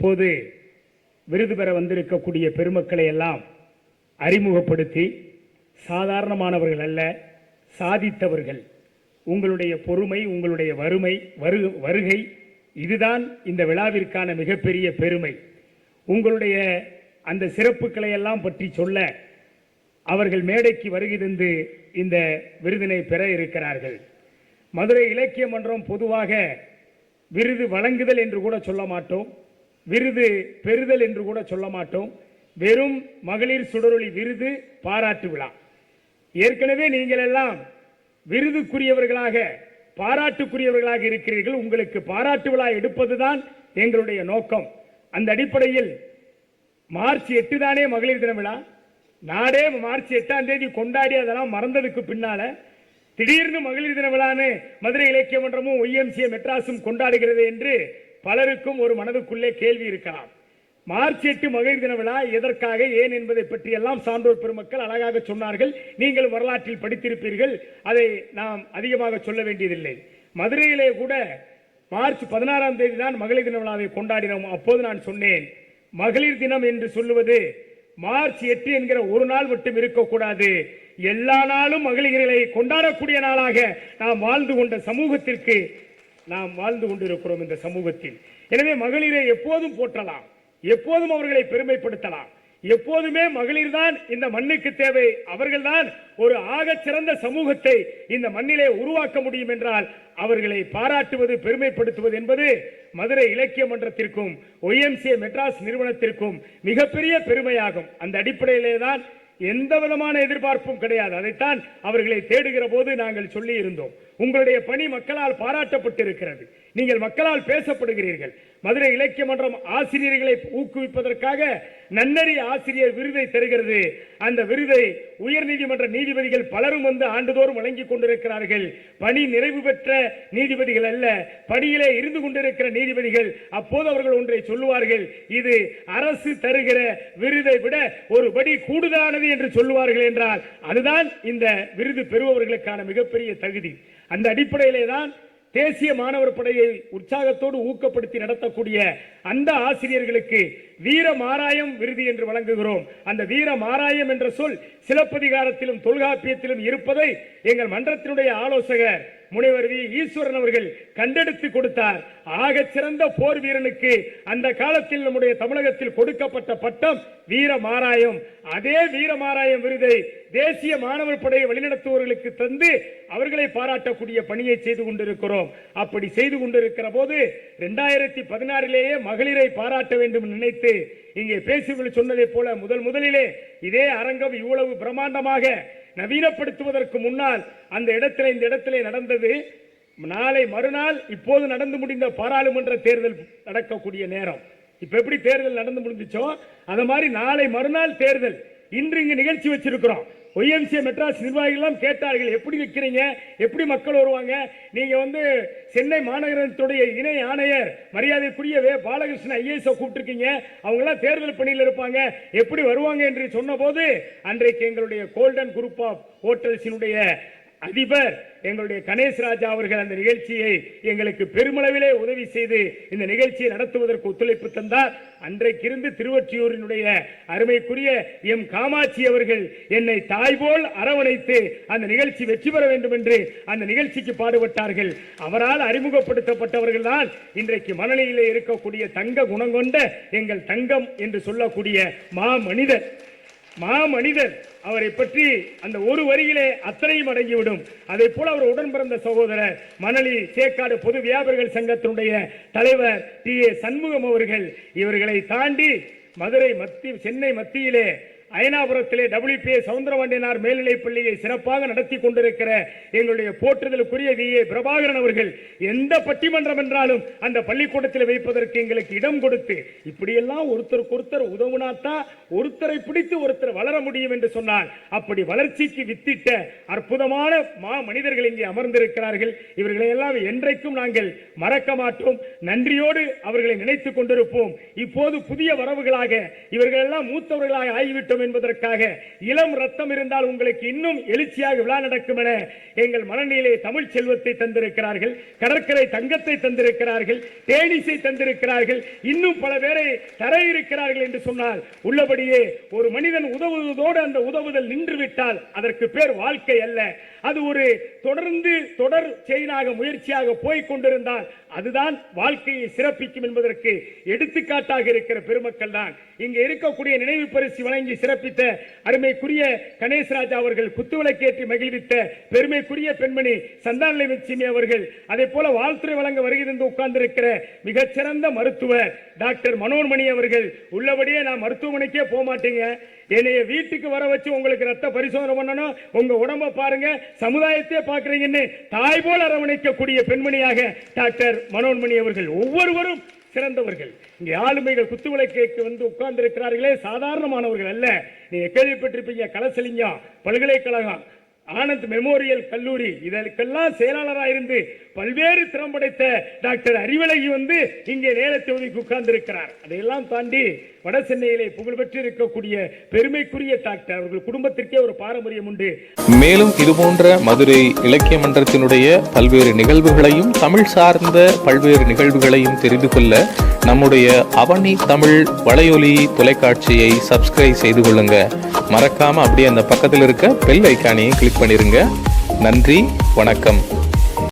இப்போது விருது பெற வந்திருக்கக்கூடிய பெருமக்களை எல்லாம் அறிமுகப்படுத்தி, சாதாரணமானவர்கள் அல்ல, சாதித்தவர்கள். உங்களுடைய பொறுமை, உங்களுடைய வருகை இதுதான் இந்த விழாவிற்கான மிகப்பெரிய பெருமை. உங்களுடைய அந்த சிறப்புகளை எல்லாம் பற்றி சொல்ல அவர்கள் மேடைக்கு வருகை தந்து இந்த விருதினை பெற இருக்கிறார்கள். மதுரை இலக்கிய மன்றம் பொதுவாக விருது வழங்குதல் என்று கூட சொல்ல மாட்டோம், விருது பெறுதல் என்று கூட சொல்ல மாட்டோம். வெறும் மகளிர் சுடரொளி விருது பாராட்டு விழா. ஏற்கனவே நீங்கள் எல்லாம் விருதுக்குரியவர்களாக, பாராட்டுக்குரியவர்களாக இருக்கிறீர்கள். உங்களுக்கு பாராட்டு விழா எடுப்பதுதான் எங்களுடைய நோக்கம். அந்த அடிப்படையில் மார்ச் 8 தானே மகளிர் தின விழா. நாடே மார்ச் 8ஆம் தேதி கொண்டாடி அதெல்லாம் மறந்ததுக்கு பின்னால திடீர்னு மகளிர் தின விழான்னு மதுரை இலக்கிய மன்றமும் YMCA மெட்ராஸும் கொண்டாடுகிறது என்று பலருக்கும் ஒரு மனதுக்குள்ளே கேள்வி இருக்கலாம். மார்ச் 8 மகளிர் தின விழா எதற்காக, ஏன் என்பதை பற்றி எல்லாம் சான்றோர் பெருமக்கள் அழகாக சொன்னார்கள். நீங்கள் வரலாற்றில் படித்திருப்பீர்கள். அதை நாம் அதிகமாக சொல்ல வேண்டியதில்லை. மதுரையிலே கூட மார்ச் 16ஆம் தேதி தான் மகளிர் தின விழாவை கொண்டாடினோம். அப்போது நான் சொன்னேன், மகளிர் தினம் என்று சொல்லுவது மார்ச் 8 என்கிற ஒரு நாள் மட்டும் இருக்கக்கூடாது, எல்லா நாளும் மகளிர்களை கொண்டாடக்கூடிய நாளாக நாம் வாழ்ந்து கொண்ட சமூகத்திற்கு நாம் வாழ்ந்து கொண்டிருக்கிறோம் இந்த சமூகத்தில். எனவே மகளிரை எப்போதும் போற்றலாம், எப்போதும் அவர்களை பெருமைப்படுத்தலாம். எப்போதுமே மகளிர் தான் இந்த மண்ணுக்கு தேவை. அவர்கள்தான் ஒரு ஆகச் சிறந்த சமூகத்தை இந்த மண்ணிலே உருவாக்க முடியும் என்றால் அவர்களை பாராட்டுவது, பெருமைப்படுத்துவது என்பது மதுரை இலக்கிய மன்றத்திற்கும் YMCA மெட்ராஸ் நிறுவனத்திற்கும் மிகப்பெரிய பெருமையாகும். அந்த அடிப்படையிலே தான் எந்த விதமான எதிர்பார்ப்பும் கிடையாது. அதைத்தான் அவர்களை தேடுகிற போது நாங்கள் சொல்லி இருந்தோம். உங்களுடைய பணி மக்களால் பாராட்டப்பட்டிருக்கிறது, நீங்கள் மக்களால் பேசப்படுகிறீர்கள். மதுரை இலக்கிய மன்றம் ஆசிரியர்களை ஊக்குவிப்பதற்காக நன்னறி ஆசிரியர் விருதை தருகிறது. அந்த விருதை உயர்நீதிமன்ற நீதிபதிகள் பலரும் வந்து ஆண்டுதோறும் வழங்கிக் கொண்டிருக்கிறார்கள். பணி நிறைவு பெற்ற நீதிபதிகள் அல்ல, பணியிலே இருந்து கொண்டிருக்கிற நீதிபதிகள். அப்போது அவர்கள் ஒன்றை சொல்லுவார்கள், இது அரசு தருகிற விருதை விட ஒரு படி கூடுதலானது என்று சொல்லுவார்கள். என்றால் அதுதான் இந்த விருது பெறுபவர்களுக்கான மிகப்பெரிய தகுதி. அந்த அடிப்படையிலே தான் தேசிய மாணவர் படையை உற்சாகத்தோடு ஊக்கப்படுத்தி நடத்தக்கூடிய அந்த ஆசிரியர்களுக்கு வீர மாராயம் விருது என்று வழங்குகிறோம். அந்த வீர மாராயம் என்ற சொல் சிலப்பதிகாரத்திலும் தொல்காப்பியத்திலும் இருப்பதை எங்கள் மன்றத்தினுடைய ஆலோசகர் முனைவர் வி. ஈஸ்வரன் அவர்கள் கண்டெடுத்து கொடுத்தார். ஆகச் சிறந்த போர் வீரனுக்கு அந்த காலத்தில் நம்முடைய தமிழகத்தில் கொடுக்கப்பட்ட பட்டம் வீர மாராயம். அதே வீர மாராயம் விருதை தேசிய மாணவர் படையை வழிநடத்துவர்களுக்கு தந்து அவர்களை பாராட்டக்கூடிய பணியை செய்து கொண்டிருக்கிறோம். அப்படி செய்து கொண்டிருக்கிற போது 2016 மகளிரை பாராட்ட வேண்டும் நினைத்து இங்கே பேசுவதில் சொன்னதை போல முதலிலே இதே அரங்கம் இவ்வளவு பிரம்மாண்டமாக நவீனப்படுத்துவதற்கு முன்னால் அந்த இடத்திலே, இந்த இடத்திலே நடந்தது. நாளை மறுநாள் இப்போது நடந்து முடிந்த பாராளுமன்ற தேர்தல் நடக்கக்கூடிய நேரம். இப்ப எப்படி தேர்தல் நடந்து முடிஞ்சிச்சோ அது மாதிரி நாளை மறுநாள் தேர்தல். இன்று இங்கு நிகழ்ச்சி வச்சிருக்கிறோம். YMCA மெட்ராஸ் நிர்வாகிகள் கேட்டார்கள், எப்படி வைக்கிறீங்க, எப்படி மக்கள் வருவாங்க? நீங்க சென்னை மாநகரத்துடைய இணை ஆணையர் மரியாதைக்குரிய பாலகிருஷ்ணன் IAS கூப்பிட்டுருக்கீங்க, அவங்க எல்லாம் தேர்தல் பணியில் இருப்பாங்க, எப்படி வருவாங்க என்று சொன்ன போது அன்றைக்கு எங்களுடைய கோல்டன் குரூப் ஆஃப் ஹோட்டல்ஸினுடைய அதிபர் எங்களுடைய கணேஷ் ராஜா அவர்கள் அந்த நிகழ்ச்சியை எங்களுக்கு பெருமளவிலே உதவி செய்து இந்த நிகழ்ச்சியை நடத்துவதற்கு ஒத்துழைப்பு தந்தார். அன்றைக்கிருந்து திருவொற்றியூரினுடைய அருமைக்குரிய எம் காமாட்சி அவர்கள் என்னை தாய் போல் அரவணைத்து அந்த நிகழ்ச்சி வெற்றி பெற வேண்டும் என்று அந்த நிகழ்ச்சிக்கு பாடுபட்டார்கள். அவரால் அறிமுகப்படுத்தப்பட்டவர்கள் தான் இன்றைக்கு மணலியிலே இருக்கக்கூடிய தங்க குணம் கொண்ட எங்கள் தங்கம் என்று சொல்லக்கூடிய மாமனிதர். அவரை பற்றி அந்த ஒரு வரியிலே அத்தனையும் அடங்கிவிடும். அதை போல அவர் உடன் பிறந்த சகோதரர் மணலி சேக்காடு பொது வியாபாரிகள் சங்கத்தினுடைய தலைவர் TA சண்முகம் அவர்கள். இவர்களை தாண்டி மதுரை சென்னை மத்தியிலே அயனாபுரத்திலே WPA சவுந்தரபாண்டியனார் மேல்நிலைப் பள்ளியை சிறப்பாக நடத்தி கொண்டிருக்கிற எங்களுடைய போற்றுதலுக்குரிய VA பிரபாகரன் அவர்கள் எந்த பட்டிமன்றம் என்றாலும் அந்த பள்ளிக்கூடத்தில் வைப்பதற்கு எங்களுக்கு இடம் கொடுத்து, இப்படியெல்லாம் ஒருத்தருக்கு ஒருத்தர் உதவுனாத்தான் ஒருத்தரை பிடித்து ஒருத்தர் வளர முடியும் என்று சொன்னார். அப்படி வளர்ச்சிக்கு வித்திட்ட அற்புதமான மனிதர்கள் இங்கே அமர்ந்திருக்கிறார்கள். இவர்களை எல்லாம் என்றைக்கும் நாங்கள் மறக்க மாட்டோம். நன்றியோடு அவர்களை நினைத்துக் கொண்டிருப்போம். இப்போது புதிய வரவுகளாக இவர்கள் எல்லாம் மூத்தவர்களாக ஆகிவிட்டோம் வேண்டும் என்பதற்காக இளம் ரத்தம் இருந்தால் உங்களுக்கு இன்னும் எழுச்சியாக விழா நடக்கும் என எங்கள் மனநிலை தமிழ் செல்வத்தை தந்திருக்கிறார்கள், கடற்கரை தங்கத்தை தந்திருக்கிறார்கள், டேனிஸை தந்திருக்கிறார்கள், இன்னும் பல பேரை தர இருக்கிறார்கள் என்று சொன்னால் உள்ளபடியே ஒரு மனிதன் உதவுவதோடு அந்த உதவுதல் நின்றுவிட்டால் அதற்கு பேர் வாழ்க்கை அல்ல. அது ஒரு தொடர் செயலாக முயற்சியாக போய் கொண்டிருந்தால் அதுதான் வாழ்க்கையை சிறப்பிக்கும் என்பதற்கு எடுத்துக்காட்டாக இருக்கிற பெருமக்கள் தான் இங்கே இருக்கக்கூடிய நினைவு பரிசு வழங்கி சிறப்பித்த அருமைக்குரிய கணேசராஜா அவர்கள், குத்துவிளக்கேற்றி மகிழ்வித்த பெருமைக்குரிய பெண்மணி சந்தானலட்சுமி அவர்கள், அதே போல வாழ்த்துறை வழங்க வருகிறது உட்கார்ந்திருக்கிற மிகச்சிறந்த மருத்துவர் டாக்டர் மனோன்மணி அவர்கள். உள்ளபடியே நான் மருத்துவமனைக்கே போக மாட்டேங்க, என்னைய வீட்டுக்கு வர வச்சு உங்களுக்கு ரத்த பரிசோதனை பண்ணணும், உங்க உடம்ப பாருங்க, சமுதாயத்தையே பார்க்கறீங்கன்னு தாய் போல அரவணைக்கக்கூடிய பெண்மணியாக டாக்டர் மனோன்மணி அவர்கள். ஒவ்வொருவரும் சிறந்தவர்கள். இங்கே ஆளுமைகள் குத்துவிளக்கேற்கு வந்து உட்கார்ந்து இருக்கிறார்களே, சாதாரணமானவர்கள் அல்ல. நீங்க கேள்விப்பட்டிருப்பீங்க, கலசலிங்கம் பல்கலைக்கழகம், ஆனந்த் மெமோரியல் கல்லூரி, இதற்கெல்லாம் செயலாளராக இருந்து பல்வேறு திறம் படைத்த டாக்டர் அறிவழகி வந்து இங்கே நேரத்தை ஒதுக்கி உட்கார்ந்து இருக்கிறார். அதையெல்லாம் தாண்டி வட சென்னையிலே புகழ்பெற்று இருக்கக்கூடிய பெருமைக்குரிய டாக்டர் அவர்கள் குடும்பத்திற்கே ஒரு பாரம்பரியம் உண்டு. மேலும் இதுபோன்ற மதுரை இலக்கிய மன்றத்தினுடைய பல்வேறு நிகழ்வுகளையும் தமிழ் சார்ந்த பல்வேறு நிகழ்வுகளையும் தெரிந்து கொள்ள நம்முடைய அவனி தமிழ் வலையொலி தொலைக்காட்சியை சப்ஸ்கிரைப் செய்து கொள்ளுங்க. மறக்காம அப்படியே அந்த பக்கத்தில் இருக்க பெல் ஐக்கானையும் கிளிக் பண்ணிருங்க. நன்றி, வணக்கம்.